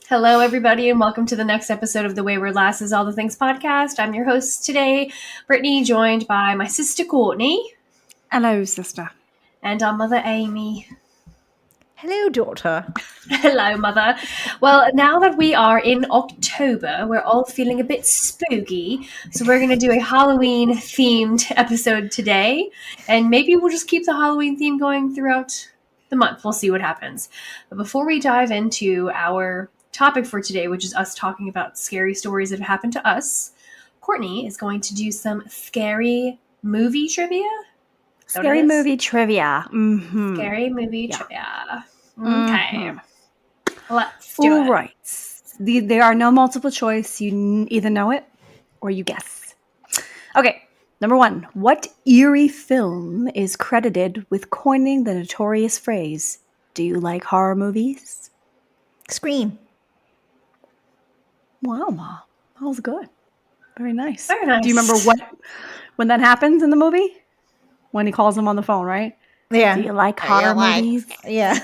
Hello, everybody, and welcome to the next episode of the Wayward Lasses All the Things podcast. I'm your host today, Brittany, joined by my sister Courtney. Hello, sister. And our mother, Amy. Hello, daughter. Hello, mother. Well, now that we are in October, we're all feeling a bit spooky, so we're going to do a Halloween-themed episode today, and maybe we'll just keep the Halloween theme going throughout the month. We'll see what happens. But before we dive into our topic for today, which is us talking about scary stories that have happened to us, Courtney is going to do some scary movie trivia. Scary movie trivia. Mm-hmm. Scary movie trivia. Okay. Let's do it. All right. There are no multiple choice. You either know it or you guess. Okay. Number one. What eerie film is credited with coining the notorious phrase, "Do you like horror movies?" Scream. Wow, Ma. That was good. Very nice. Very nice. Do you remember when that happens in the movie? When he calls him on the phone, right? Yeah. Do you like horror movies? Yeah.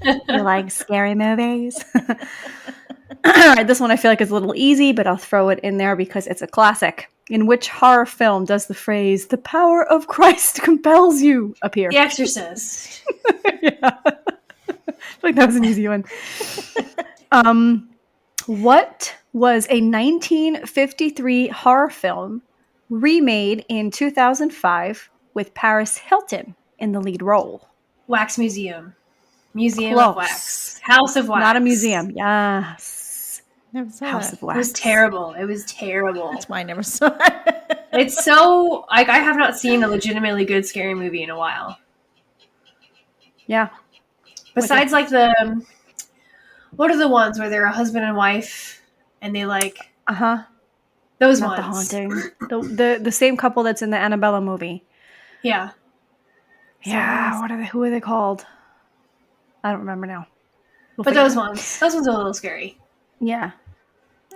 You like scary movies? All right, this one I feel like is a little easy, but I'll throw it in there because it's a classic. In which horror film does the phrase, "The power of Christ compels you," appear? The Exorcist. Yeah. I feel like that was an easy one. What was a 1953 horror film remade in 2005 with Paris Hilton in the lead role? Wax Museum. Museum Close. of Wax. House of Wax. Not a museum. Yes. Never saw House that. of Wax. It was terrible. It was terrible. That's why I never saw it. It's so, like, I have not seen a legitimately good scary movie in a while. Yeah. Besides, like, what are the ones where they're a husband and wife and they, like, those Not ones. The Haunting. The same couple that's in the Annabella movie. Yeah. Yeah. Who are they called? I don't remember now. But those ones are a little scary. Yeah.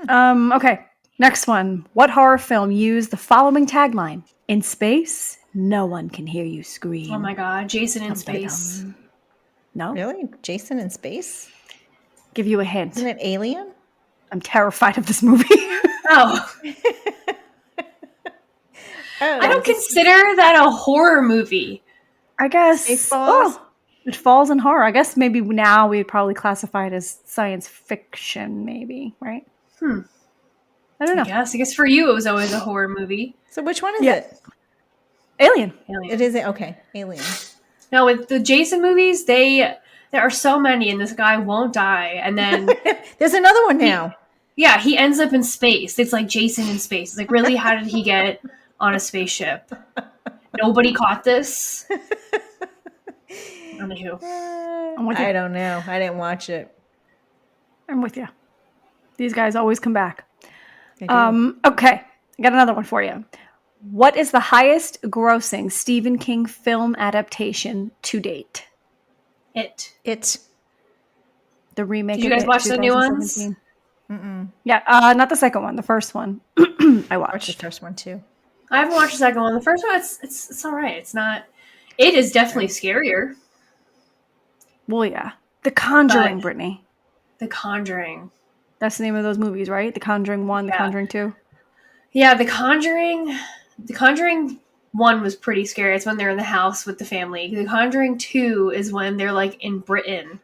Okay. Next one. What horror film used the following tagline? "In space, no one can hear you scream." Oh my god, Jason in Space. No? Really? Jason in space? Give you a hint. Isn't it Alien? I'm terrified of this movie. Oh. I don't consider that a horror movie. I guess. Spaceballs? It falls in horror. I guess maybe now we'd probably classify it as science fiction, maybe, right? I don't know. I guess for you it was always a horror movie. So which one is it? Alien. It is okay. Alien. No, with the Jason movies, there are so many, and this guy won't die. And then There's another one now. he ends up in space. It's like Jason in space. It's like, really, how did he get on a spaceship? Nobody caught this. Anywho. I'm with you. I don't know. I didn't watch it. I'm with you. These guys always come back. They do. Okay. I got another one for you. What is the highest grossing Stephen King film adaptation to date? It. The remake. Did you guys watch the new ones? 2017. Yeah, not the second one. The first one. I Watched watched. the first one too. I haven't watched the second one. The first one, it's all right. It's not. It is definitely scarier. Well, yeah. The Conjuring, But- Brittany. The Conjuring. That's the name of those movies, right? The Conjuring 1, The Yeah. Conjuring 2. Yeah, The Conjuring. The Conjuring 1 was pretty scary. It's when they're in the house with the family. The Conjuring 2 is when they're like in Britain,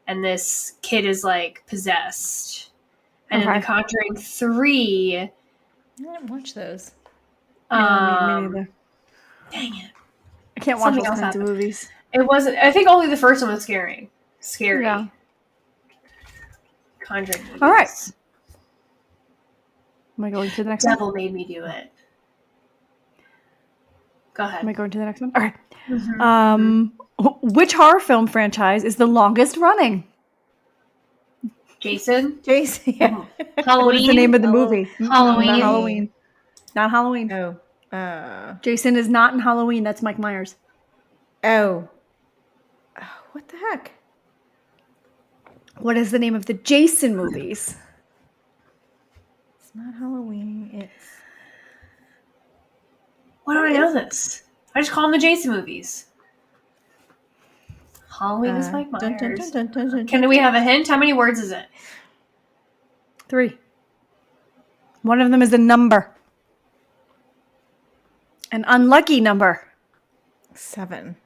and this kid is like possessed. And then The Conjuring 3. I didn't watch those. Me neither. Dang it. I can't watch Something those else kinds of happened. movies. It wasn't. I think only the first one was scary. Yeah. Conjuring movies. All right. Am I going to the next one? Devil made me do it. Go ahead. Am I going to the next one? All right. Which horror film franchise is the longest running? Jason. Jason. Yeah. Halloween. What is the name of the movie? Halloween. Not Halloween. Not Halloween. Oh. Jason is not in Halloween. That's Mike Myers. Oh. What the heck? What is the name of the Jason movies? It's not Halloween. It's Why don't I know this? I just call them the Jason movies. Halloween is Mike Dun, dun, Myers. dun, dun, dun, Can dun, we dun. have a hint? How many words is it? 3. One of them is a number. An unlucky number. 7.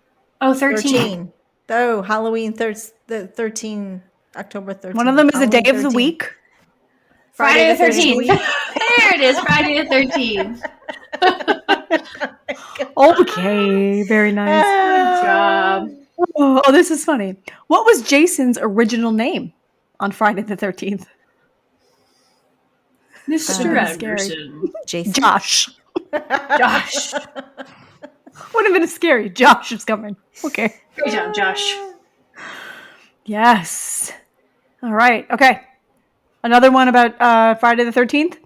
Oh, 13. 13. Oh, Halloween, the 13, October 13th. One of them is a Halloween day of the 13th. week. Friday the 13th. 13th. There it is, Friday the 13th. Okay, very nice. Good job. Oh, this is funny. What was Jason's original name on Friday the 13th? Mr. scary. Anderson. Jason. Josh. Josh. Would have been scary. Josh is coming. Okay. Great job, Josh. Yes. All right. Okay. Another one about Friday the 13th?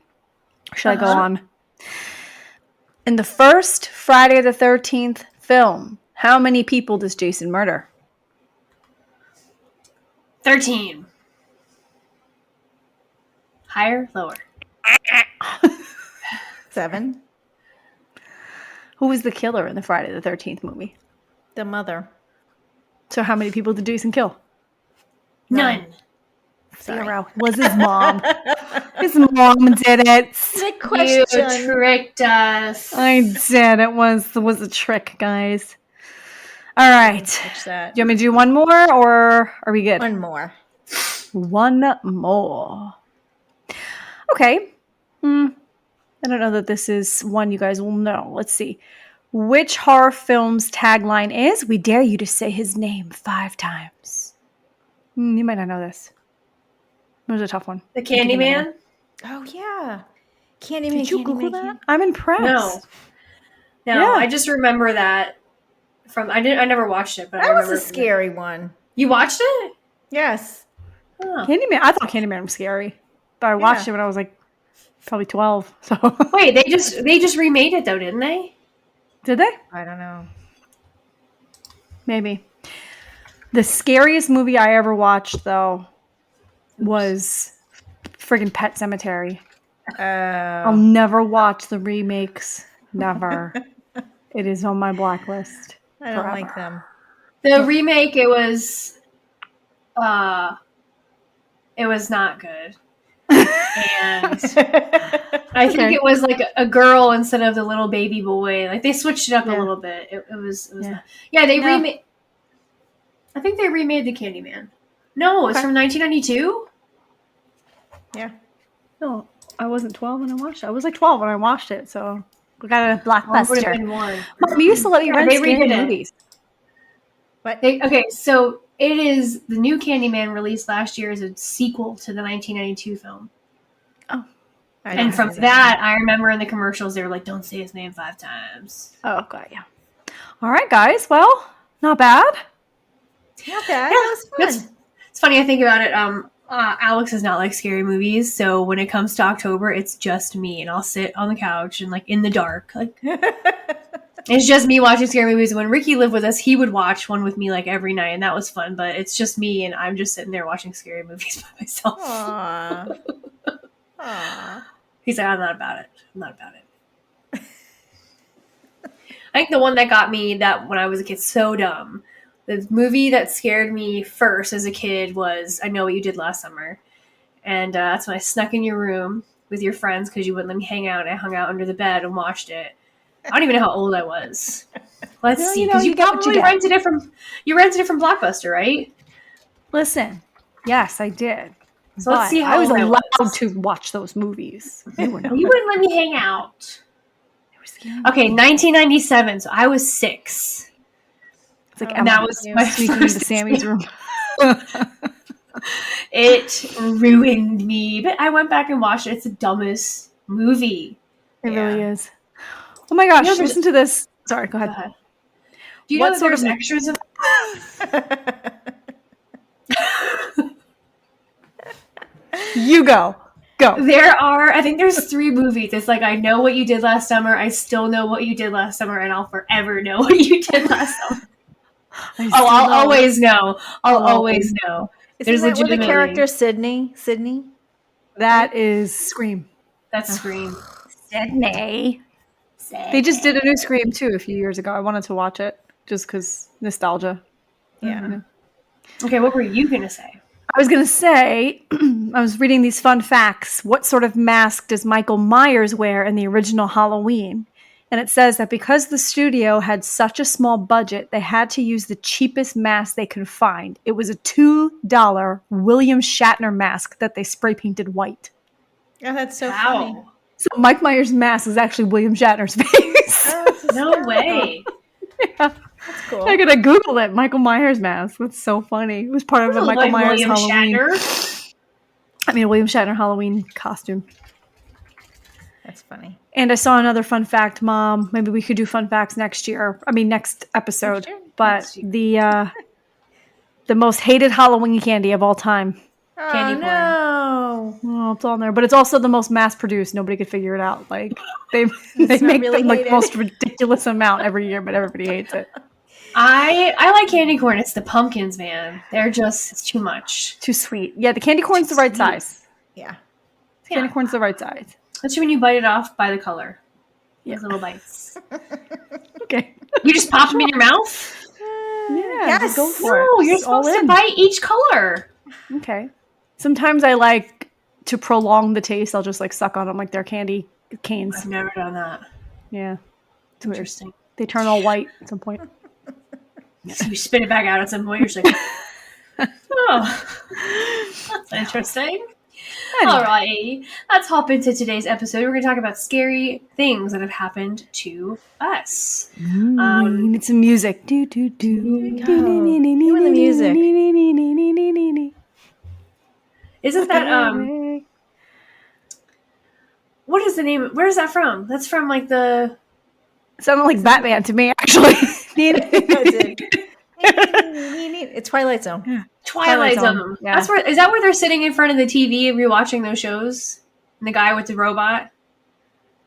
Or should I go on? In the first Friday the 13th film, how many people does Jason murder? 13. Higher, lower. 7. Who was the killer in the Friday the 13th movie? The mother. So how many people did Jason kill? None. 0. Was his mom. His mom did it. Good You question. tricked us. I did. It was a trick, guys. All right. Catch that. Do you want me to do one more, or are we good? One more. One more. Okay. I don't know that this is one you guys will know. Let's see. Which horror film's tagline is, "We dare you to say his name 5 times"? You might not know this. It was a tough one. The Candyman? Oh, yeah. Candyman. Did you Google that? I'm impressed. No. No, Yeah. I just remember that from I never watched it, but I That was remember a scary one. You watched it? Yes. Oh. Candyman. I thought Candyman was scary, but I watched it when I was like probably 12. So Wait, they just remade it though, didn't they? did they? I don't know. Maybe. The scariest movie I ever watched, though, was friggin' Pet Sematary. I'll never watch the remakes. Never. It is on my blacklist. I don't forever. like them. The remake, it was not good. And I think it was like a girl instead of the little baby boy. Like they switched it up a little bit. It was not, they remade. I think they remade the Candyman. No, it's from 1992. Yeah. No, I wasn't 12 when I watched it. I was like 12 when I watched it, so we got a Would have blockbuster. been one. Mom, you used to let me rent they scary redid it. movies. Okay, so it is the new Candyman released last year as a sequel to the 1992 film. Oh. And from that, I remember in the commercials, they were like, don't say his name 5 times. Oh, got ya. All right, guys. Well, not bad. Not bad. That was fun. It's funny, I think about it. Alex does not like scary movies, so when it comes to October, it's just me, and I'll sit on the couch and like in the dark. Like it's just me watching scary movies. When Ricky lived with us, he would watch one with me like every night, and that was fun. But it's just me, and I'm just sitting there watching scary movies by myself. Aww. Aww. He's like, I'm not about it. I think the one that got me that when I was a kid, so dumb. The movie that scared me first as a kid was I Know What You Did Last Summer. And that's when I snuck in your room with your friends because you wouldn't let me hang out. And I hung out under the bed and watched it. I don't even know how old I was. Let's see. Because you probably rented it from Blockbuster, right? Listen, yes, I did. So let's see how I was old I allowed was. to watch those movies. You were not. You wouldn't let me hang out. Okay, 1997. So I was 6. It's like And that was my sneaking first into Sammy's room. It ruined me. But I went back and watched it. It's the dumbest movie. It really is. Oh my gosh, You know, listen to this. Sorry, go ahead. Do you What know that sort there's of- extras in You go. Go. I think there's 3 movies. It's like I Know What You Did Last Summer, I Still Know What You Did Last Summer, and I'll Forever Know What You Did Last Summer. I'll always know. I'll always know. Isn't that with the character Sydney? That is Scream. That's Scream. Sydney. They just did a new Scream too a few years ago. I wanted to watch it just because nostalgia. Yeah. Okay, what were you gonna say? I was going to say, I was reading these fun facts. What sort of mask does Michael Myers wear in the original Halloween? And it says that because the studio had such a small budget, they had to use the cheapest mask they could find. It was a $2 William Shatner mask that they spray painted white. Oh, that's so funny. How? So Mike Myers' mask is actually William Shatner's face. Oh, that's No hysterical. way. That's cool. I gotta Google it. Michael Myers mask. That's so funny. It was part of the Doesn't look Michael like Myers William Halloween. Shatner. I mean, a William Shatner Halloween costume. That's funny. And I saw another fun fact, Mom. Maybe we could do fun facts next year. I mean, next episode. Next year? But Next year. the most hated Halloween candy of all time. Candy corn. no. Oh, it's on there. But it's also the most mass-produced. Nobody could figure it out. Like they make not really the like, hated. most ridiculous amount every year, but everybody hates it. I like candy corn. It's the pumpkins, man. They're just it's too much. Too sweet. Yeah, the candy corn's the right size. Yeah. Candy Yeah. corn's the right size. Especially when you bite it off by the color. Yeah. Those little bites. Okay. You just pop them in your mouth? Yeah. Yes. Just go for it. No, you're Just all supposed to in. bite each color. Okay. Sometimes I like to prolong the taste. I'll just like suck on them like they're candy canes. I've never done that. Yeah. It's weird. Interesting. They turn all white at some point. So you spit it back out at some point. You're just like, oh, that's interesting. Anyway. All right, let's hop into today's episode. We're going to talk about scary things that have happened to us. We need some music. Do do do. go. You and the music. Isn't that what is the name? Where is that from? That's from like the Sounded like Batman to me, actually. It's Twilight Zone. Twilight Twilight Zone, Zone. yeah. That's where is that where they're sitting in front of the TV and rewatching those shows? And the guy with the robot.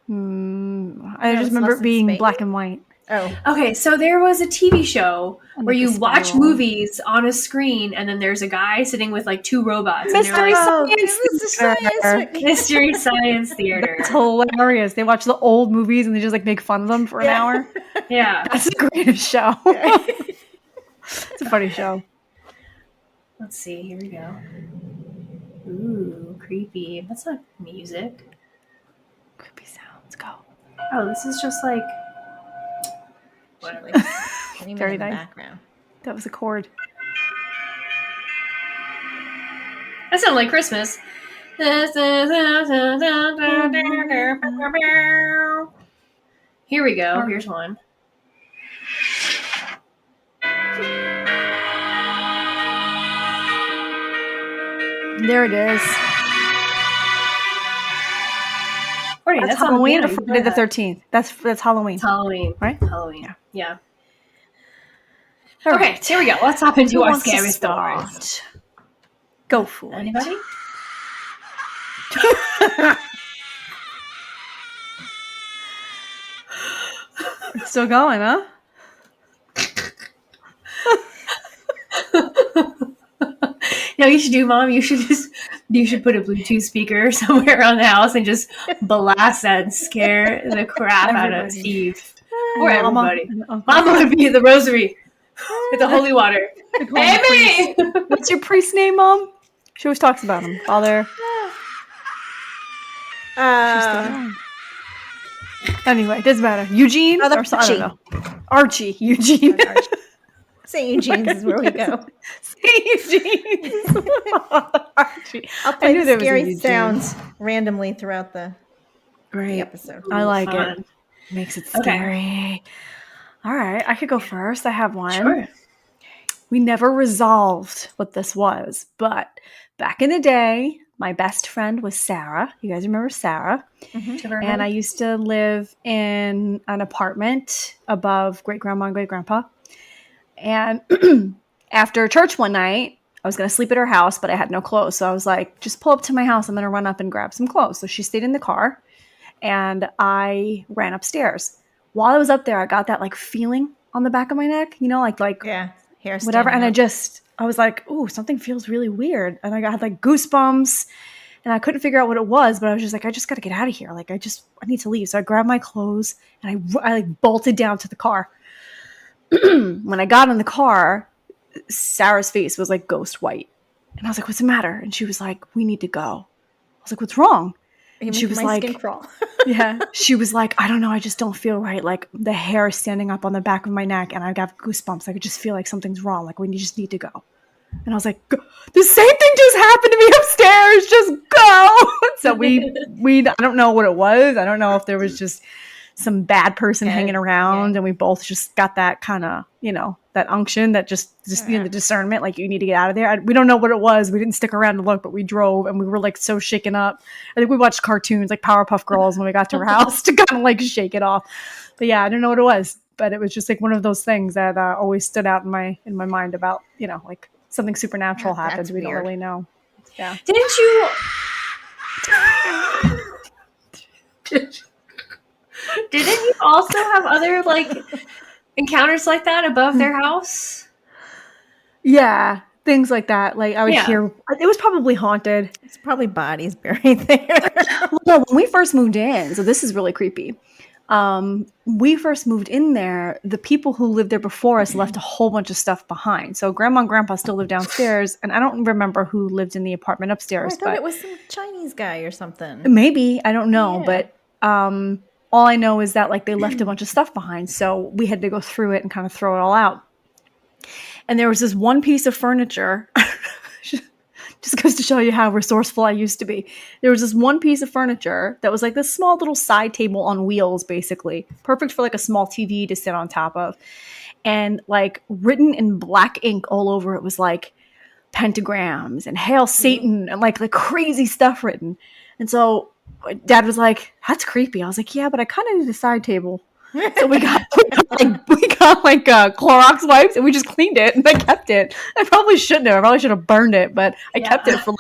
I No, just it's remember Lost it in being Space. black and white. Oh. Okay, so there was a TV show And, where like, you the watch spiral. movies on a screen, and then there's a guy sitting with like two robots, and Mystery they're like Science this is science. Mystery Science Theater. It's hilarious. They watch the old movies and they just like make fun of them for an Yeah. hour. Yeah. That's the greatest show. It's a funny show. Let's see. Here we go. Ooh, creepy. That's not music. Creepy sounds. Go. Oh, this is just like Whatever. whatever. Very Very in the nice. background. That was a chord. That sounds like Christmas. Here we go. Here's one. There it is. Courtney, That's on Halloween or you Friday the said that. 13th? That's Halloween. It's Halloween. Right? Halloween. Yeah. All Okay, right. here we go. Let's hop into Who our wants to scary start? stories. Go for it. Anybody? It's still going, huh? No, you should do, Mom. You should put a Bluetooth speaker somewhere around the house and just blast that and scare the crap out of Everybody. Steve or Mama everybody. and Uncle. Mama would be in the rosary with the holy water. Amy! What's your priest's name, Mom? She always talks about him. Father. Anyway, doesn't matter. Eugene? Brother Or so- I don't know. Archie. Eugene. St. Eugene's is where we go. Eugene. Archie. I'll I play knew the there was a scary Eugene. sounds randomly throughout the Great. episode. I like Fun. it. Makes it Okay. scary. All right, I could go first. I have one. Sure. We never resolved what this was, but back in the day, my best friend was Sarah. You guys remember Sarah? And I used to live in an apartment above great grandma and great grandpa. And after church one night, I was going to sleep at her house, but I had no clothes. So I was like, just pull up to my house. I'm going to run up and grab some clothes. So she stayed in the car and I ran upstairs. While I was up there, I got that like feeling on the back of my neck, you know, like Yeah. Hair whatever. And standing I was like, ooh, something feels really weird. And I got like goosebumps and I couldn't figure out what it was, but I was just like, I just got to get out of here. Like, I need to leave. So I grabbed my clothes and I like bolted down to the car. When I got in the car, Sarah's face was like ghost white. And I was like, what's the matter? And she was like, we need to go. I was like, what's wrong? You And make she was my like, skin crawl. yeah, she was like, I don't know, I just don't feel right. Like the hair is standing up on the back of my neck and I got goosebumps. I could just feel like something's wrong. Like we just need to go. And I was like, the same thing just happened to me upstairs. Just go. So we I don't know what it was. I don't know if there was just some bad person hanging around and we both just got that kind of, that unction, that just the discernment, like you need to get out of there. We don't know what it was. We didn't stick around to look, but we drove and we were like so shaken up. I think we watched cartoons like Powerpuff Girls when we got to her house to kind of like shake it off. But yeah, I don't know what it was, but it was just like one of those things that always stood out in my mind about, like something supernatural happened. We don't really know. Yeah. Didn't you? Didn't you also have other like encounters like that above their house? Yeah, things like that. Like I would hear, it was probably haunted. It's probably bodies buried there. Well, no, when we first moved in, so this is really creepy. We first moved in there, the people who lived there before us left a whole bunch of stuff behind. So grandma and grandpa still lived downstairs, and I don't remember who lived in the apartment upstairs. I thought it was some Chinese guy or something. Maybe, I don't know, but all I know is that like they left a bunch of stuff behind, so we had to go through it and kind of throw it all out. And there was this one piece of furniture. Just goes to show you how resourceful I used to be. There was this one piece of furniture that was like this small little side table on wheels, basically. Perfect for like a small TV to sit on top of. And like written in black ink all over it was like pentagrams and Hail Satan and like crazy stuff written. And so Dad was like, that's creepy. I was like, yeah, but I kind of need a side table. So we got Clorox wipes and we just cleaned it and I kept it. I probably shouldn't have. I probably should have burned it, but I kept it for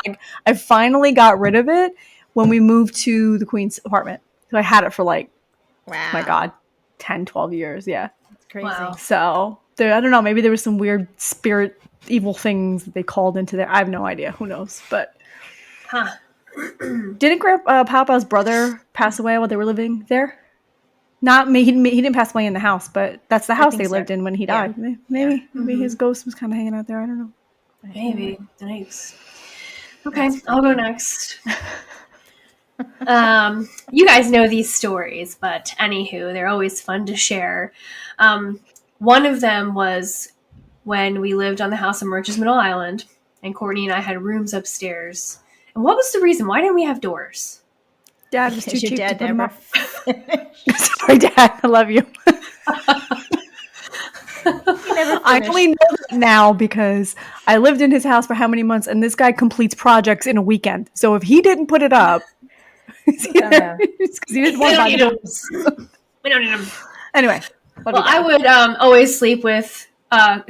I finally got rid of it when we moved to the Queen's apartment. So I had it for my God, 10, 12 years. Yeah. That's crazy. Wow. So I don't know. Maybe there was some weird spirit, evil things that they called into there. I have no idea. Who knows? But didn't Papa's brother pass away while they were living there? Not me. He didn't pass away in the house, but that's the house they lived in when he died. Yeah. Maybe his ghost was kind of hanging out there. I don't know. Maybe. Nice. Okay, I'll go next. You guys know these stories, but anywho, they're always fun to share. One of them was when we lived on the house in Merchants Middle Island, and Courtney and I had rooms upstairs. And what was the reason? Why didn't we have doors? Dad was too cheap to put him up. Sorry, Dad. I love you. I only know that now because I lived in his house for how many months, and this guy completes projects in a weekend. So if he didn't put it up, it's because he didn't want to buy We don't need them. Anyway. Well, I would always sleep with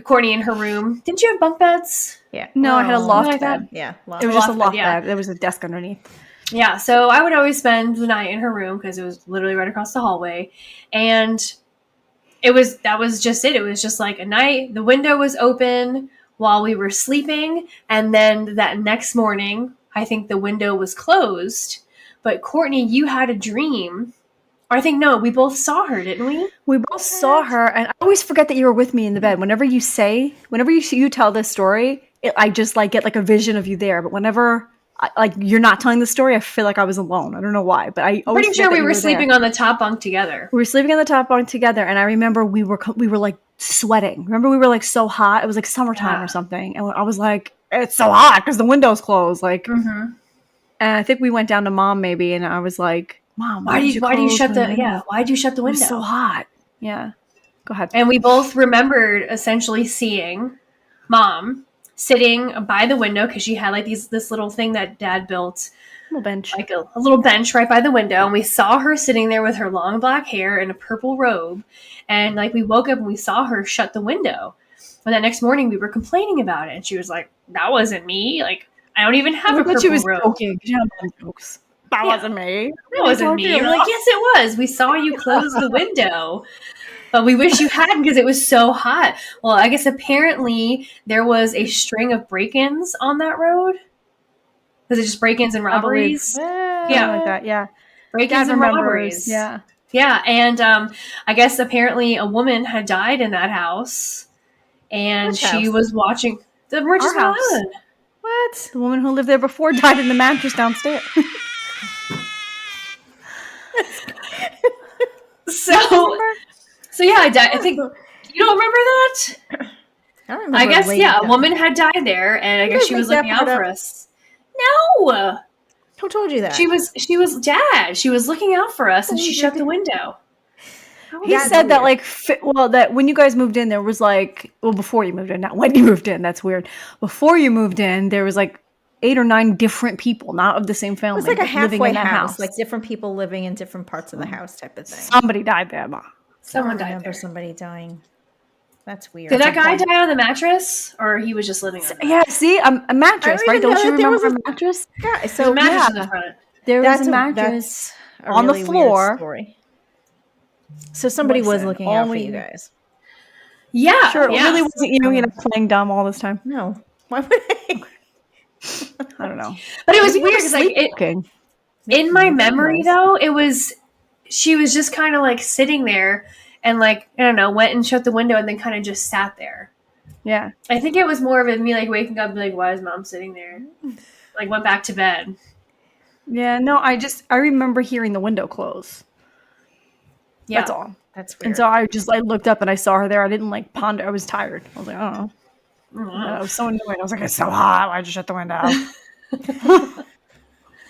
Courtney in her room. Didn't you have bunk beds? Yeah. No, I had a loft bed. Yeah. It was just a loft bed. There was a desk underneath. Yeah, so I would always spend the night in her room because it was literally right across the hallway. And that was just it. It was just like a night. The window was open while we were sleeping. And then that next morning, I think the window was closed. But Courtney, you had a dream. Or I think, no, we both saw her, didn't we? We both saw her. And I always forget that you were with me in the bed. Whenever you tell this story, I just get a vision of you there. But whenever you're not telling the story, I feel like I was alone. I don't know why, but I always pretty sure we were sleeping on the top bunk together. We were sleeping on the top bunk together, and I remember we were sweating. Remember, we were so hot. It was like summertime or something, and I was like, "It's so hot because the window's closed." And I think we went down to Mom maybe, and I was like, "Mom, why do you shut the window? Why'd you shut the window? It was so hot." Yeah, go ahead. And we both remembered essentially seeing Mom sitting by the window because she had this little thing that Dad built, a little bench, a little bench right by the window, and we saw her sitting there with her long black hair and a purple robe, and we woke up and we saw her shut the window. And that next morning we were complaining about it, and she was like, "That wasn't me. I don't even have a purple she was robe." joking. Jokes. That wasn't me. That wasn't me. We're like, "Yes, it was. We saw you close the window." But we wish you hadn't because it was so hot. Well, I guess apparently there was a string of break-ins on that road. Was it just break-ins and robberies? Yeah, like that. Yeah, break-ins and robberies. Yeah, yeah. And I guess apparently a woman had died in that house, and Which she house? was watching the Murchisville house. Island. What? The woman who lived there before died in the mattress downstairs. So yeah, I think you don't remember that. I don't remember. I guess lady yeah, a dying. woman had died there, and I You guess guys she was make that looking part out for up? us. No, Who told you that? she was Dad. She was looking out for us, and she shut the window. He That's said that weird. that when you guys moved in, there was before you moved in, not when you moved in. That's weird. Before you moved in, there was 8 or 9 different people, not of the same It family, was like a but living halfway in that house, house. like different people living in different parts of the house, type of thing. Somebody died there, Ma. Someone I died remember there. somebody dying. That's weird. Did that guy die on the mattress, or he was just living on that? Yeah, see, a mattress, I right? don't even Don't you know that there remember was a mattress? Yeah, There's so a mattress yeah. in the front. There was that's a mattress that's a on the really floor. weird story. So somebody was Listen, looking out for only- you guys. Yeah, Sure, it yeah. really wasn't you know, playing dumb all this time. No, why would I? I don't know. But it was Maybe you weird were because sleepwalking. in my Maybe memory was. though, she was just kind of sitting there and I don't know, went and shut the window and then kind of just sat there. Yeah. I think it was more of me waking up and be why is Mom sitting there? Went back to bed. Yeah, no, I remember hearing the window close. Yeah. That's all. That's weird. And so I looked up and I saw her there. I didn't ponder. I was tired. I was like, I don't know. I was so annoyed. I was like, it's so hot. Why'd you shut the window?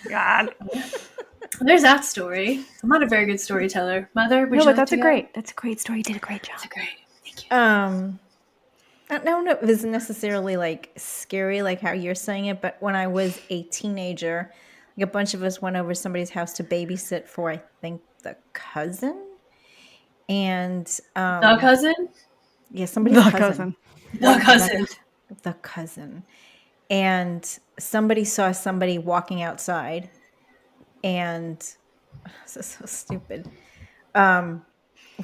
God. There's that story. I'm not a very good storyteller. Mother, would No, you but like that's to a go? great story. You did a great job. That's great. Thank you. I don't know if it was necessarily scary like how you're saying it, but when I was a teenager, a bunch of us went over to somebody's house to babysit for I think the cousin. And The cousin? yeah, somebody's The cousin. The cousin. The cousin. And somebody saw somebody walking outside, and this is so stupid.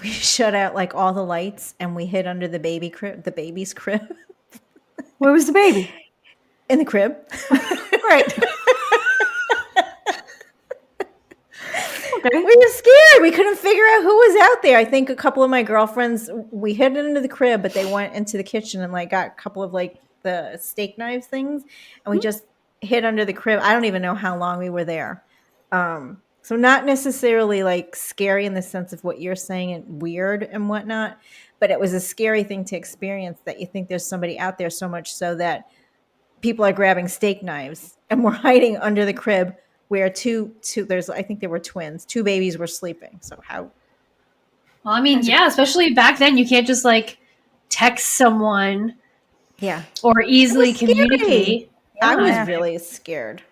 We shut out all the lights and we hid under the baby's crib. Where was the baby? In the crib. Right. Okay. We were scared. We couldn't figure out who was out there. I think a couple of my girlfriends, we hid under the crib, but they went into the kitchen and got a couple of the steak knives things, and we just hid under the crib. I don't even know how long we were there. So not necessarily scary in the sense of what you're saying and weird and whatnot, but it was a scary thing to experience that you think there's somebody out there so much so that people are grabbing steak knives and we're hiding under the crib where I think there were twins. 2 babies were sleeping. So how? Well, I mean, yeah, especially back then, you can't just text someone, Yeah, or easily It was scary. communicate. I was Yeah. really scared.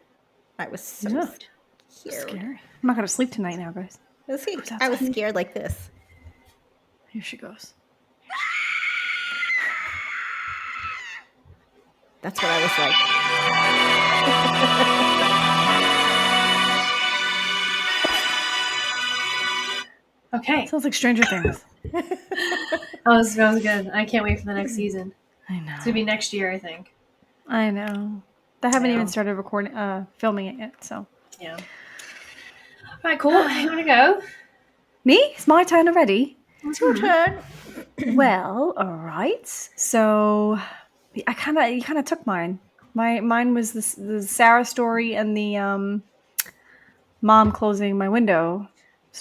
I was so Yeah. scared. Scary. I'm not gonna sleep tonight now, guys. I was scared like this. Here she goes. That's what I was like. Okay, Sounds like Stranger Things. that was good. I can't wait for the next season. I know. It's gonna be next year, I think. I know. They haven't Yeah. even started filming it yet. So Yeah. All right, cool. You want to go? me, it's my turn already. It's your turn. Well, all right. So you kind of took mine. Mine was the Sarah story and the mom closing my window.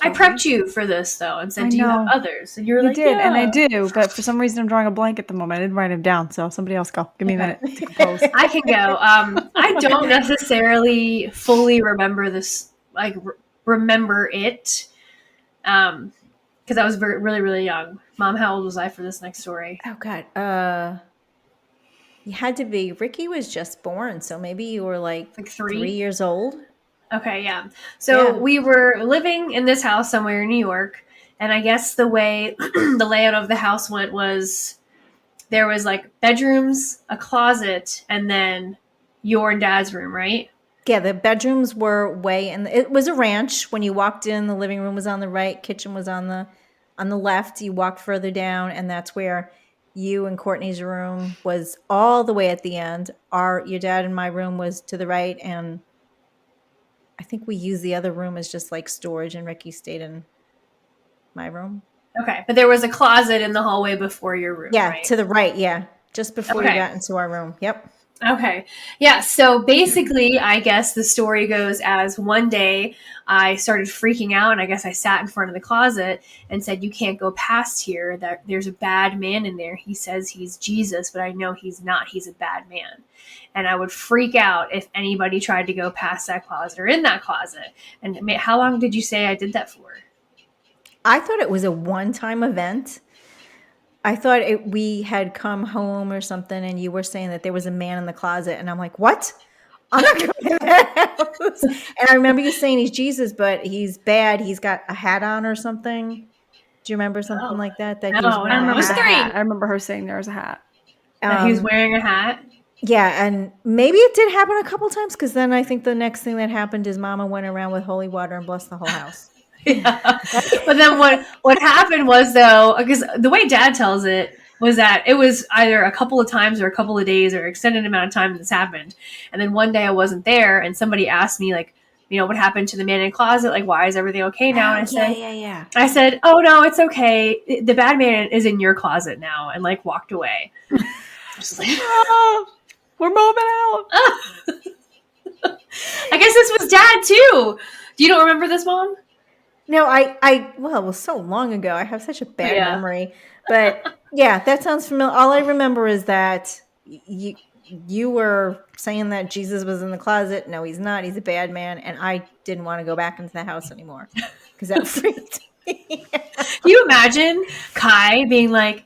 I story. prepped you for this though, and said, I "Do you have know. others?" And you were You like, did, "Yeah." and I do, but for some reason I'm drawing a blank at the moment. I didn't write him down, so somebody else go. Give me a minute to compose. I can go. I don't necessarily fully remember this, remember it, because I was really, really young. Mom, how old was I for this next story? Oh God. You had to be. Ricky was just born, so maybe you were Like 3? 3 years old. Okay, yeah. So Yeah. we were living in this house somewhere in New York, and I guess the way the layout of the house went was there was bedrooms, a closet, and then your and Dad's room, right? Yeah, the bedrooms were way, and it was a ranch. When you walked in, the living room was on the right, kitchen was on the left. You walked further down, and that's where you and Courtney's room was all the way at the end. Your dad and my room was to the right, and I think we used the other room as just storage, and Ricky stayed in my room. Okay, but there was a closet in the hallway before your room, Yeah, right? to the right. Yeah, just before you Okay. got into our room. Yep. Okay. Yeah. So basically, I guess the story goes as one day I started freaking out, and I guess I sat in front of the closet and said, "You can't go past here. That there's a bad man in there. He says he's Jesus, but I know he's not. He's a bad man." And I would freak out if anybody tried to go past that closet or in that closet. And how long did you say I did that for? I thought it was a one-time event. I thought we had come home or something, and you were saying that there was a man in the closet, and I'm like, what? I'm not going to that house. And I remember you saying he's Jesus, but he's bad. He's got a hat on or something. Do you remember something Oh, like that? That no, he was I wearing I a remember the hat. hat. I remember her saying there was a hat. that he was wearing a hat. Yeah, and maybe it did happen a couple times, because then I think the next thing that happened is Mama went around with holy water and blessed the whole house. Yeah. But then what happened was, though, because the way Dad tells it was that it was either a couple of times or a couple of days or extended amount of time this happened, and then one day I wasn't there, and somebody asked me, like, what happened to the man in the closet? Like, why is everything okay now? And Yeah. I said, oh no, it's okay. The bad man is in your closet now, and like walked away. Just like, Oh, we're moving out. I guess this was Dad too. Do you don't remember this, Mom? No, well, it was so long ago. I have such a bad Yeah. memory. But yeah, that sounds familiar. All I remember is that you were saying that Jesus was in the closet. No, he's not. He's a bad man. And I didn't want to go back into the house anymore because that freaked me out. Can you imagine Kai being like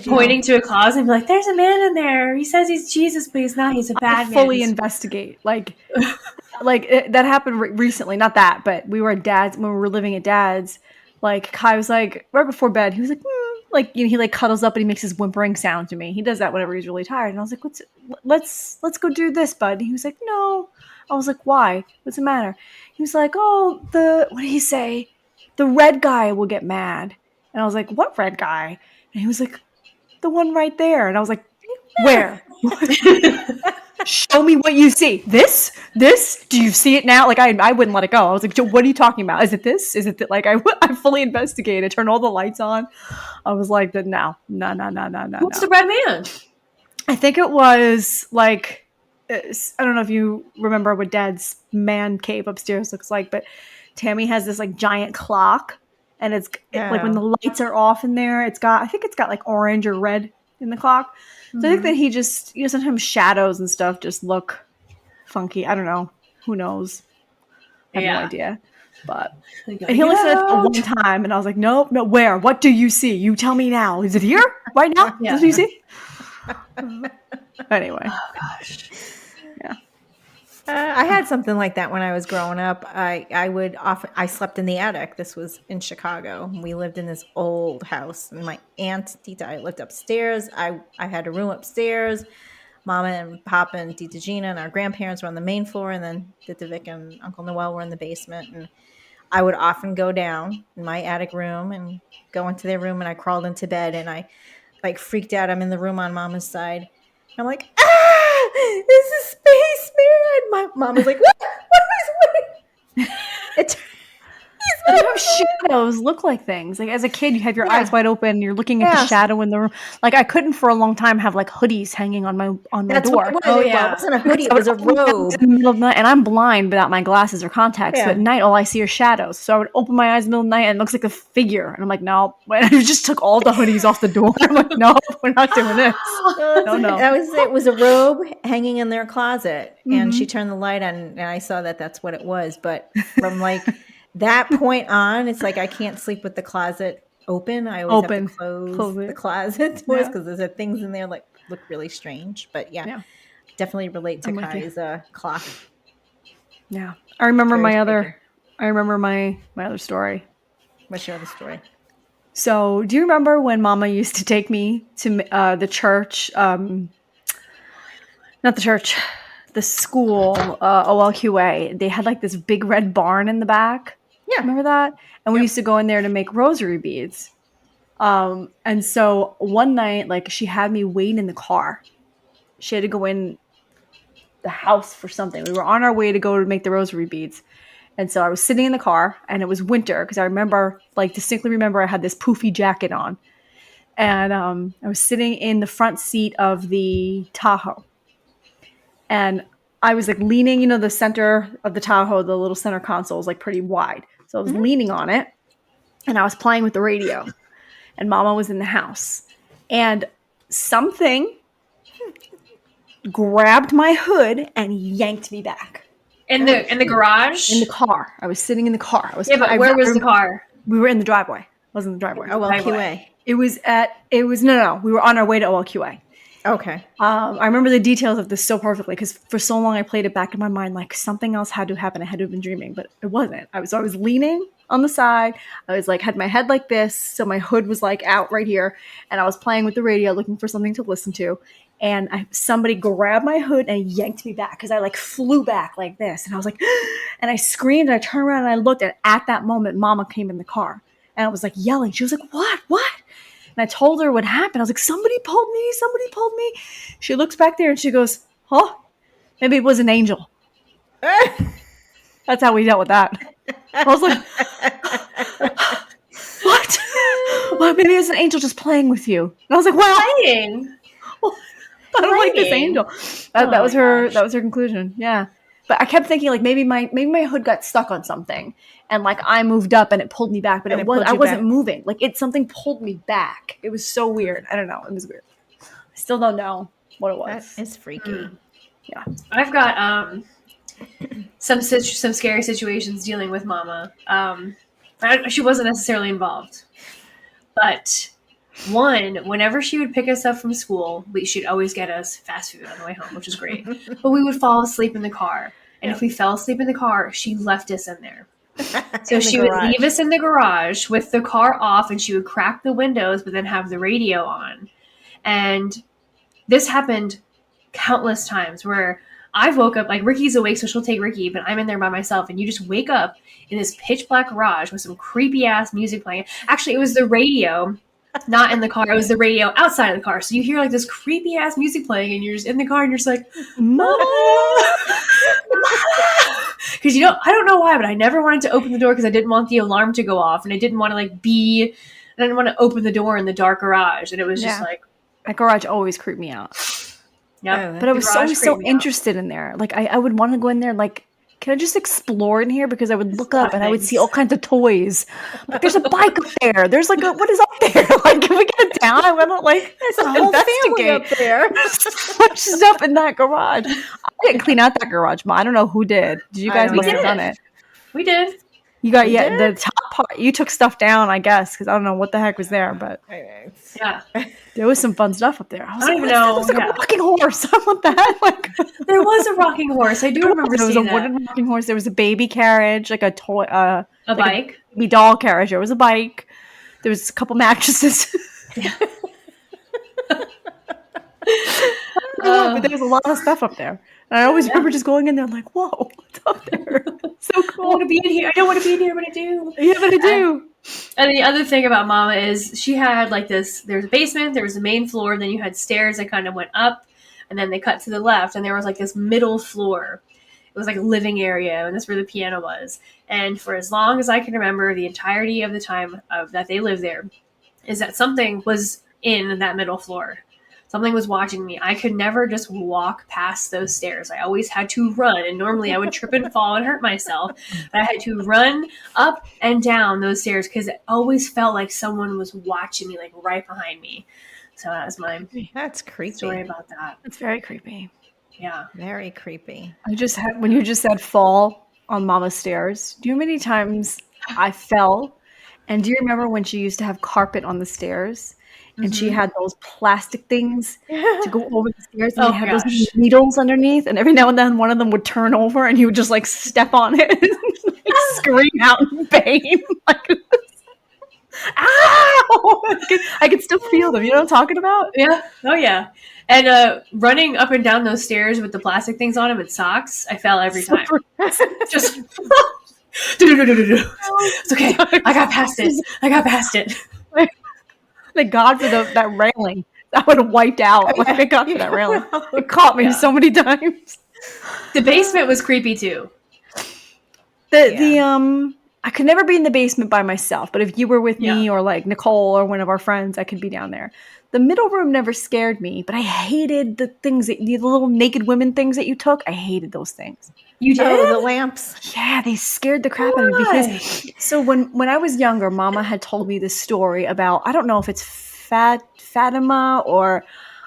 pointing to a closet and be like, "There's a man in there. He says he's Jesus, but he's not. He's a bad man." Fully investigate. Like that happened recently. Not that, but we were at Dad's when we were living at Dad's. Like Kai was like right before bed. He was like, he like cuddles up and he makes his whimpering sound to me. He does that whenever he's really tired. And I was like, let's go do this, bud. And he was like, no. I was like, why? What's the matter? He was like, oh, what did he say? The red guy will get mad. And I was like, what red guy? And he was like, the one right there. And I was like, where? Show me what you see. This? Do you see it now? Like, I wouldn't let it go. I was like, Joe, what are you talking about? Is it this? Is it that? Like, I fully investigated, turned all the lights on. I was like, no. Who's the red man? I think it was like, I don't know if you remember what Dad's man cave upstairs looks like, but Tammy has this like giant clock. And it's like when the lights are off in there, I think it's got like orange or red in the clock. So I think that he just, sometimes shadows and stuff just look funky. I don't know. Who knows? I have no idea. But and he only said it one time, and I was like, no, where? What do you see? You tell me now. Is it here? Right now? Yeah. Is what you see? Anyway. Oh, gosh. Yeah. I had something like that when I was growing up. I slept in the attic. This was in Chicago. We lived in this old house, and my aunt Tita, I lived upstairs. I had a room upstairs. Mama and Papa and Tita Gina and our grandparents were on the main floor, and then Tita Vic and Uncle Noel were in the basement. And I would often go down in my attic room and go into their room, and I crawled into bed, and I like freaked out. I'm in the room on Mama's side. I'm like, this is Spaceman. My mom was like, what? Sometimes shadows look like things. Like as a kid, you have your eyes wide open, and you're looking at the shadow in the room. Like I couldn't for a long time have like hoodies hanging on my That's door. What it was. Oh, Well, yeah. it wasn't a hoodie. It was a robe. In the middle of the night, and I'm blind without my glasses or contacts. So at night, all I see are shadows. So I would open my eyes in the middle of the night, and it looks like a figure. And I'm like, no. And I just took all the hoodies off the door. I'm like, no, we're not doing this. No. It was a robe hanging in their closet, and she turned the light on, and I saw that that's what it was. But from like that point on, it's like I can't sleep with the closet open. I always have to close the closet doors because there's things in there like look really strange. But yeah. Definitely relate to Kai's clock. Yeah, I remember my other story. What's your other story? So, do you remember when Mama used to take me to the church? Not the church, the school, OLQA. They had like this big red barn in the back. Yeah, remember that? And we used to go in there to make rosary beads. And so one night, like she had me wait in the car. She had to go in the house for something. We were on our way to go to make the rosary beads. And so I was sitting in the car, and it was winter because I remember, like, distinctly remember I had this poofy jacket on. And I was sitting in the front seat of the Tahoe. And I was like leaning, you know, the center of the Tahoe, the little center console is like pretty wide. So I was leaning on it, and I was playing with the radio. And Mama was in the house. And something grabbed my hood and yanked me back. In the garage? In the car. I was sitting in the car. Where was the car? We were in the driveway. I was in the driveway. OLQA. We were on our way to OLQA. Okay. I remember the details of this so perfectly because for so long I played it back in my mind like something else had to happen. I had to have been dreaming, but it wasn't. I was leaning on the side. I was like, had my head like this, so my hood was like out right here, and I was playing with the radio looking for something to listen to. And somebody grabbed my hood and yanked me back because I like flew back like this. And I was like, and I screamed and I turned around and I looked, and at that moment, Mama came in the car. And I was like yelling. She was like, what? And I told her what happened. I was like, somebody pulled me. She looks back there and she goes, huh? Maybe it was an angel. That's how we dealt with that. I was like, what? Well, maybe it was an angel just playing with you. And I was like, well, Playing? I don't like this angel. That was her conclusion. Yeah. But I kept thinking like maybe my hood got stuck on something and like I moved up and it pulled me back, but I wasn't moving. Like something pulled me back. It was so weird. I don't know. It was weird. I still don't know what it was. That is freaky. Yeah. I've got some scary situations dealing with Mama. She wasn't necessarily involved, but whenever she would pick us up from school, she'd always get us fast food on the way home, which was great. But we would fall asleep in the car. And if we fell asleep in the car, she left us in there. So she would leave us in the garage with the car off, and she would crack the windows, but then have the radio on. And this happened countless times where I've woke up, like Ricky's awake, so she'll take Ricky, but I'm in there by myself, and you just wake up in this pitch black garage with some creepy ass music playing. Actually, it was the radio. Not in the car. It was the radio outside of the car. So you hear like this creepy ass music playing, and you're just in the car, and you're just like, Mama, because I don't know why, but I never wanted to open the door because I didn't want the alarm to go off, and I didn't want to I didn't want to open the door in the dark garage, and it was just like that garage always creeped me out. Yeah, but I was always so interested in there. Like I would want to go in there, like, can I just explore in here? Because I would look up and I would see all kinds of toys. Like, there's a bike up there. There's like what is up there? Like, can we get it down? I want to there's a whole family up there. So much stuff in that garage. I didn't clean out that garage, Mom. I don't know who did. Did you guys must have done it? We did. You got the top part. You took stuff down, I guess, because I don't know what the heck was there, but yeah, there was some fun stuff up there. I don't even know. It was like a rocking horse. I want that. Like, there was a rocking horse. I do remember seeing that. There was a wooden rocking horse. There was a baby carriage, like a toy, a bike, a baby doll carriage. There was a bike. There was a couple mattresses. Yeah. But there was a lot of stuff up there. And I always remember just going in there like, whoa, what's up there? So cool. I want to be in here. I don't want to be in here, but I do. Yeah, but I do. And the other thing about Mama is she had like this, there's a basement, there was the main floor, then you had stairs that kind of went up, and then they cut to the left, and there was like this middle floor. It was like a living area, and that's where the piano was. And for as long as I can remember, the entirety of the time that they lived there, is that something was in that middle floor. Something was watching me. I could never just walk past those stairs. I always had to run, and normally I would trip and fall and hurt myself. But I had to run up and down those stairs because it always felt like someone was watching me, like right behind me. So that was my story about that. It's very creepy. Yeah, very creepy. When you just said fall on Mama's stairs, do you know how many times I fell? And do you remember when she used to have carpet on the stairs? And she had those plastic things to go over the stairs, and they had those needles underneath, and every now and then one of them would turn over, and he would just like step on it and like, scream out in pain. Like, ow! I could still feel them. You know what I'm talking about? Yeah. Oh yeah. And running up and down those stairs with the plastic things on them and socks, I fell every time. Just. It's okay. I got past it. Thank God for that railing. That would have wiped out. Like, thank God for that railing. It caught me so many times. The basement was creepy too. I could never be in the basement by myself, but if you were with me Yeah. or like Nicole or one of our friends, I could be down there. The middle room never scared me, but I hated the things the little naked women things that you took. I hated those things. You did? Oh, the lamps. Yeah, they scared the crap out of me because so when I was younger, Mama had told me this story about, I don't know if it's Fatima or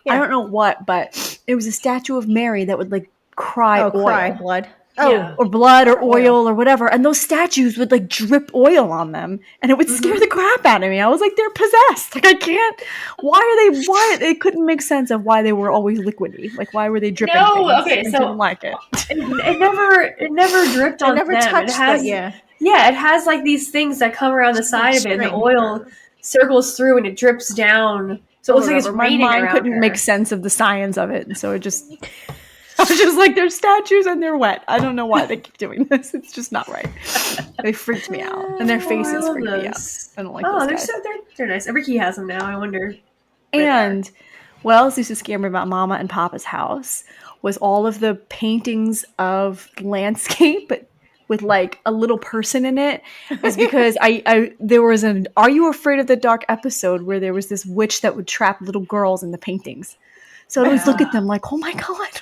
I don't know what, but it was a statue of Mary that would like cry oil. Cry blood. Yeah. Or blood or oil or whatever. And those statues would like drip oil on them and it would scare the crap out of me. I was like, they're possessed. Like I can't, why they couldn't make sense of why they were always liquidy. Like why were they dripping No, things? okay, I so- didn't like it. It never dripped on never them. touched It has, it, yeah. Yeah, it has like these things that come around the side of it, and the string. oil circles through and it drips down. So it looks like it's Whatever. My raining mind around couldn't her. make sense of the science of it. And so it just, I was just like, they're statues and they're wet. I don't know why they keep doing this. It's just not right. They freaked me out. And their faces love freaked me out. those. I don't like Oh, those they're guys. they're nice. Ricky has them now. I wonder. And what else used to scare me about Mama and Papa's house was all of the paintings of landscape with like a little person in it. Is because there was an Are You Afraid of the Dark episode where there was this witch that would trap little girls in the paintings. So I always look at them like, oh my God,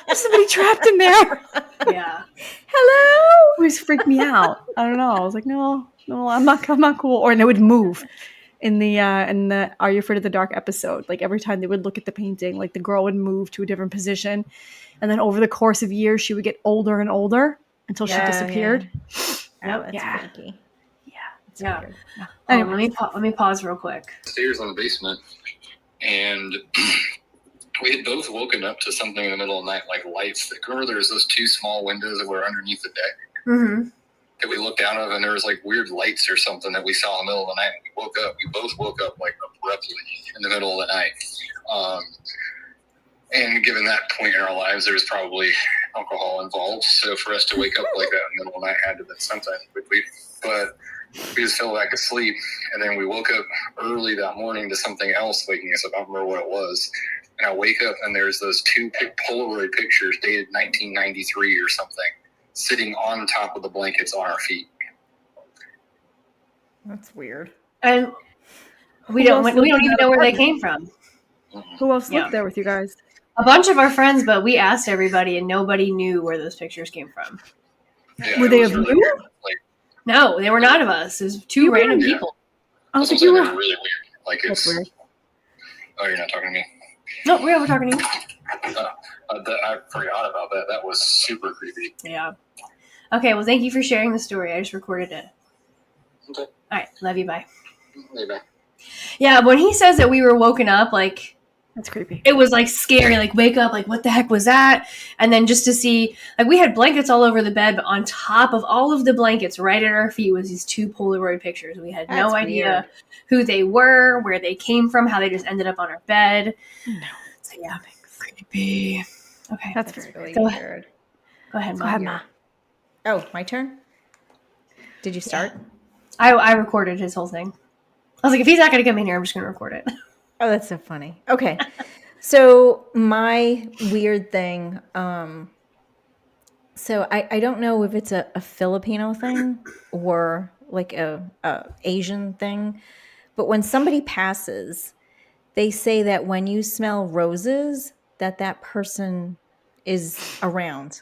there's somebody trapped in there. Yeah. Hello. It always freaked me out. I don't know. I was like, no, I'm not cool. Or and it would move. In the Are You Afraid of the Dark episode, like every time they would look at the painting, like the girl would move to a different position, and then over the course of years, she would get older and older until she disappeared. Oh, that's Yeah. freaky. Yeah. Weird. Anyway, let me pause real quick. Stairs in the basement, and we had both woken up to something in the middle of the night, like lights. Remember, there's those two small windows that were underneath the deck Mm-hmm. that we looked out of, and there was like weird lights or something that we saw in the middle of the night. We woke up. We both woke up like abruptly in the middle of the night. And given that point in our lives, there was probably alcohol involved. So for us to wake up like that in the middle of the night had to have been sometime quickly. But we just fell back asleep, and then we woke up early that morning to something else waking us up. I don't remember what it was. And I wake up, and there's those two Polaroid pictures dated 1993 or something, sitting on top of the blankets on our feet. That's weird. And we Who don't else even lived in know that where they apartment? came from. Who else Yeah. lived there with you guys? A bunch of our friends, but we asked everybody, and nobody knew where those pictures came from. Yeah, Were it they was of really you? weird. Like, No, they were not of us. It was two random Yeah. people. I was that's like, what you I'm saying, they were. were really weird. Like That's it's. weird. Oh, you're not talking to me. No, we're talking to you. I forgot about that. That was super creepy. Yeah. Okay, well, thank you for sharing the story. I just recorded it. Okay. All right, love you, bye. Maybe. Yeah, when he says that we were woken up, like, That's creepy. it was, like, scary. Like, wake up, like, what the heck was that? And then just to see, like, we had blankets all over the bed, but on top of all of the blankets, right at our feet, was these two Polaroid pictures. We had no That's idea weird. who they were, where they came from, how they just ended up on our bed. No. So, yeah, creepy. Okay, That's That's very really Go weird. go ahead, Go Mom. ahead, Ma. Oh, my turn? Did you start? I recorded his whole thing. I was like, if he's not going to come in here, I'm just going to record it. Oh, that's so funny. Okay. So my weird thing, so I don't know if it's a Filipino thing or like a Asian thing, but when somebody passes, they say that when you smell roses, that person is around,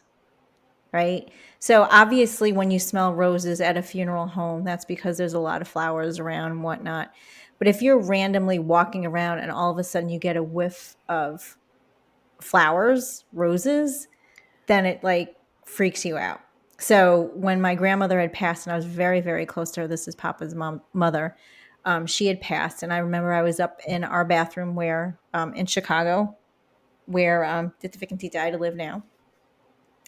right? So obviously when you smell roses at a funeral home, that's because there's a lot of flowers around and whatnot. But if you're randomly walking around and all of a sudden you get a whiff of flowers, roses, then it like freaks you out. So when my grandmother had passed and I was very, very close to her, this is Papa's mother, she had passed. And I remember I was up in our bathroom where, in Chicago, where Tita Vic and Tita Ida live now.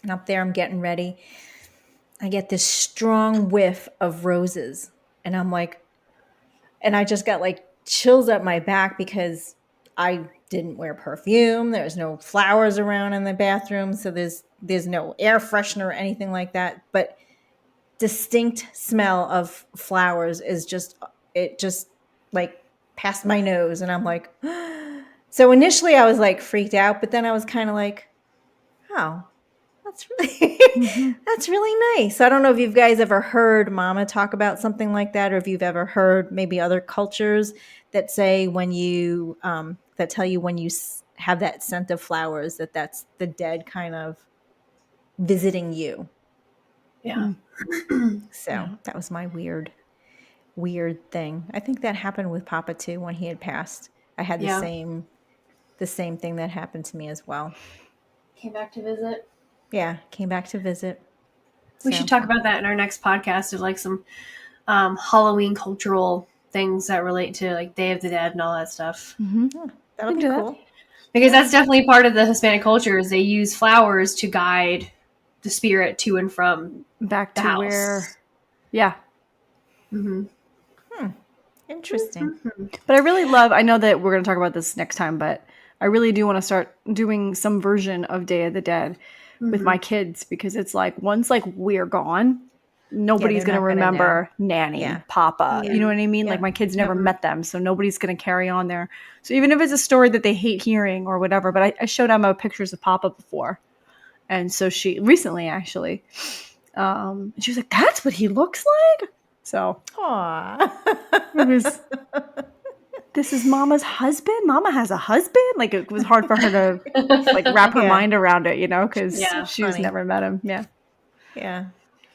And up there, I'm getting ready. I get this strong whiff of roses. And I'm like, and I just got like chills up my back because I didn't wear perfume. There's no flowers around in the bathroom. So there's no air freshener or anything like that. But distinct smell of flowers is just like past my nose. And I'm like, so initially I was like freaked out, but then I was kind of like, oh, That's really nice. I don't know if you guys ever heard Mama talk about something like that, or if you've ever heard maybe other cultures that say when you that tell you when you have that scent of flowers that's the dead kind of visiting you. Yeah. So that was my weird thing. I think that happened with Papa too when he had passed. I had the same thing that happened to me as well. Came back to visit. Yeah, came back to visit. We should talk about that in our next podcast of like some Halloween cultural things that relate to like Day of the Dead and all that stuff. That'll be cool. Because that's definitely part of the Hispanic culture is they use flowers to guide the spirit to and from Back the to house. where, yeah. Interesting. But I really love, I know that we're going to talk about this next time, but I really do want to start doing some version of Day of the Dead with my kids, because it's like, once like we're gone, nobody's going to remember Nanny, Papa. You know what I mean? Like my kids never met them, so nobody's going to carry on there. So even if it's a story that they hate hearing or whatever, but I showed Emma pictures of Papa before. And so she, recently actually, she was like, that's what he looks like? So, it was, this is Mama's husband? Mama has a husband? Like, it was hard for her to like wrap her mind around it, you know, because she's never met him. Yeah. Yeah.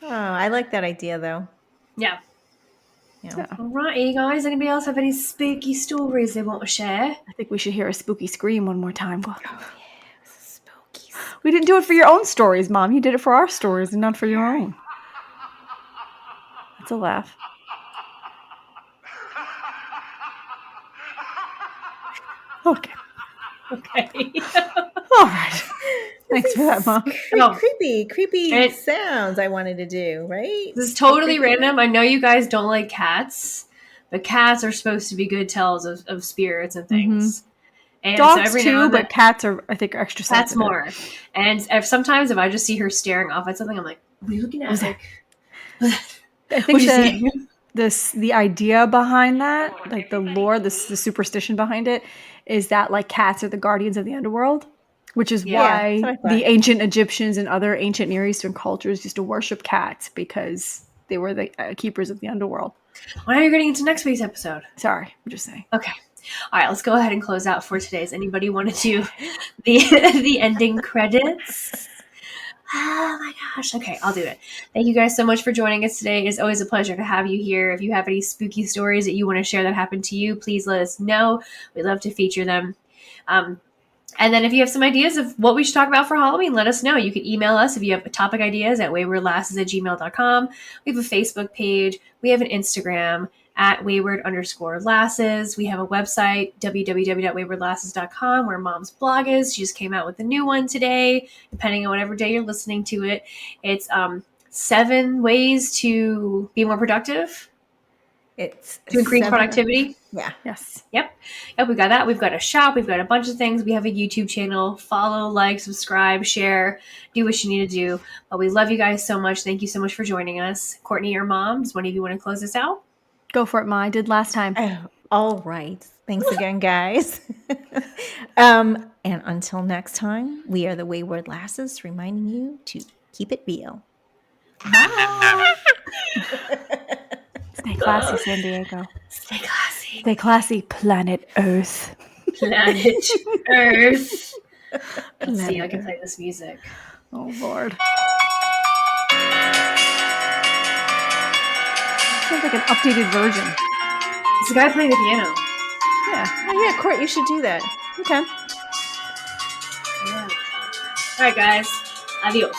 Oh, I like that idea though. Yeah. All right, you guys. Anybody else have any spooky stories they want to share? I think we should hear a spooky scream one more time. Go. Spooky. We didn't do it for your own stories, Mom. You did it for our stories and not for your own. That's a laugh. Okay. All right. Thanks for that, Mom. Creepy sounds I wanted to do, right? This is totally random. I know you guys don't like cats, but cats are supposed to be good tells of spirits and things. And dogs so too, but cats are, I think, are extra sensitive. Cats more. And sometimes if I just see her staring off at something, I'm like, what are you looking at? I think the idea behind that, like the lore, the superstition behind it, is that like cats are the guardians of the underworld, which is why the ancient Egyptians and other ancient Near Eastern cultures used to worship cats, because they were the keepers of the underworld. Well, now you're getting into next week's episode. Sorry, I'm just saying. Okay. All right, let's go ahead and close out for today's. Anybody want to do the ending credits? Oh my gosh. Okay, I'll do it. Thank you guys so much for joining us today. It's always a pleasure to have you here. If you have any spooky stories that you want to share that happened to you, please let us know. We'd love to feature them. And then if you have some ideas of what we should talk about for Halloween, let us know. You can email us if you have topic ideas at waywardlasses@gmail.com. We have a Facebook page. We have an Instagram at wayward_lasses. We have a website, www.waywardlasses.com, where Mom's blog is. She just came out with a new one today, depending on whatever day you're listening to it. It's 7 ways to be more productive. It's to increase productivity. Yeah. Yes. Yep. We've got that. We've got a shop. We've got a bunch of things. We have a YouTube channel. Follow, like, subscribe, share, do what you need to do. But we love you guys so much. Thank you so much for joining us. Courtney or Mom, does one of you want to close this out? Go for it, Ma. I did last time. All right. Thanks again, guys. And until next time, we are the Wayward Lasses, reminding you to keep it real. Bye. Stay classy, San Diego. Stay classy. Stay classy, planet Earth. Planet Earth. Let's see, I can play this music. Oh, Lord. Sounds like an updated version. It's the guy playing the piano. Yeah. Oh, yeah, Court, you should do that. Okay. Yeah. All right, guys. Adios.